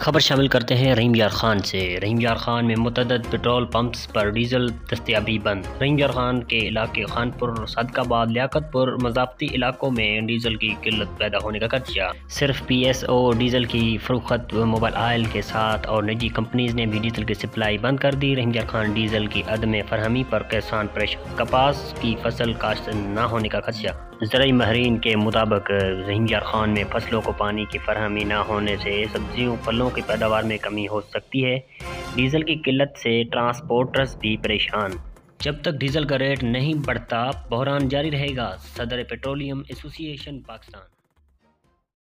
खबर शामिल करते हैं रहीम यार खान से। रहीम यार खान में मुतअद्दिद पेट्रोल पंप्स पर डीजल दस्तयाबी बंद। रहीम यार खान के इलाके खानपुर, सादकाबाद, लियाकतपुर मज़ाफ़ती इलाकों में डीजल की किल्लत पैदा होने का खदशा। सिर्फ PSO डीजल की फरोख्त मोबाइल ऑयल के साथ और निजी कंपनीज ने भी डीजल की सप्लाई बंद कर दी। रहीम यार खान डीजल की अदम फरहमी पर किसान परेशान। कपास की फसल काश्त न होने का खदशा। ज़राई माहिरीन के मुताबिक रहीम यार खान में फसलों को पानी की फरहमी न होने से सब्जियों फलों की पैदावार में कमी हो सकती है। डीजल की किल्लत से ट्रांसपोर्टर्स भी परेशान। जब तक डीजल का रेट नहीं बढ़ता बहरान जारी रहेगा। सदर पेट्रोलियम एसोसिएशन पाकिस्तान।